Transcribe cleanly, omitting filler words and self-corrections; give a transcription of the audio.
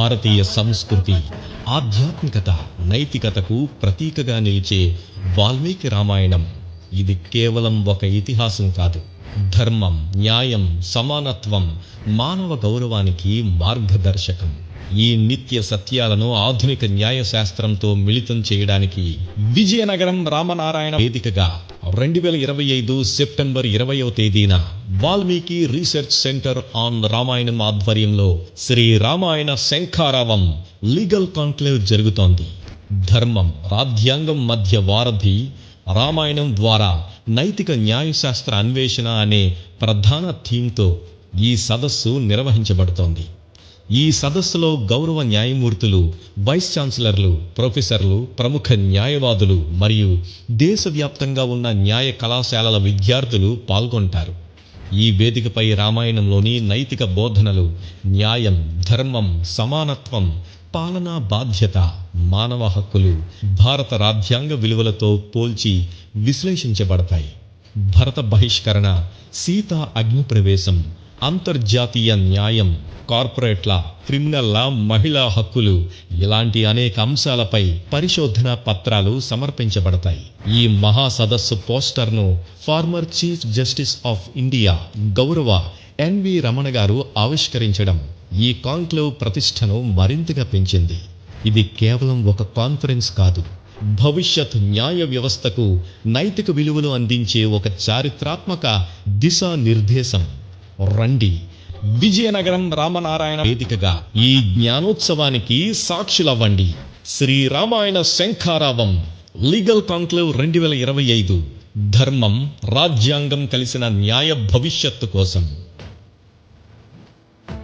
భారతీయ సంస్కృతి, ఆధ్యాత్మికత, నైతికతకు ప్రతీకగా నిలిచే వాల్మీకి రామాయణం ఇది కేవలం ఒక ఇతిహాసం కాదు. ధర్మం, న్యాయం, సమానత్వం, మానవ గౌరవానికి మార్గదర్శకం. ఈ నిత్య సత్యాలను ఆధునిక న్యాయశాస్త్రంతో మిళితం చేయడానికి విజయనగరం రామనారాయణ వేదికగా 2025 సెప్టెంబర్ 20వ తేదీన Valmiki research centre on Ramayanam ఆధ్వర్యంలో శ్రీ రామాయణ శంఖారావం లీగల్ కాన్క్లేవ్ జరుగుతోంది. ధర్మం, రాజ్యాంగం మధ్య వారధి, రామాయణం ద్వారా నైతిక న్యాయశాస్త్ర అన్వేషణ అనే ప్రధాన థీమ్తో ఈ సదస్సు నిర్వహించబడుతోంది. ఈ సదస్సులో గౌరవ న్యాయమూర్తులు, వైస్ ఛాన్సలర్లు, ప్రొఫెసర్లు, ప్రముఖ న్యాయవాదులు మరియు దేశవ్యాప్తంగా ఉన్న న్యాయ కళాశాలల విద్యార్థులు పాల్గొంటారు. ఈ వేదికపై రామాయణంలోని నైతిక బోధనలు, న్యాయం, ధర్మం, సమానత్వం, పాలనా బాధ్యత, మానవ హక్కులు, భారత రాజ్యాంగ విలువలతో పోల్చి విశ్లేషించబడతాయి. భరత బహిష్కరణ, సీతా అగ్నిప్రవేశం, అంతర్జాతీయ న్యాయం, కార్పొరేట్ లా, క్రిమినల్ లా, మహిళా హక్కులు ఇలాంటి అనేక అంశాలపై పరిశోధనా పత్రాలు సమర్పించబడతాయి. ఈ మహా సదస్సు పోస్టర్ను former chief justice of India గౌరవ ఎన్వి రమణ గారు ఆవిష్కరించడం ఈ కాన్క్లేవ్ ప్రతిష్టను మరింతగా పెంచింది. ఇది కేవలం ఒక కాన్ఫరెన్స్ కాదు, భవిష్యత్ న్యాయ వ్యవస్థకు నైతిక విలువలు అందించే ఒక చారిత్రాత్మక దిశానిర్దేశం. రండి, విజయనగరం రామనారాయణ వేదికగా ఈ జ్ఞానోత్సవానికి సాక్షులవ్వండి. శ్రీ రామాయణ శంఖారావం లీగల్ కాన్క్లేవ్ 2025 ధర్మం, రాజ్యాంగం కలిసిన న్యాయ భవిష్యత్తు కోసం.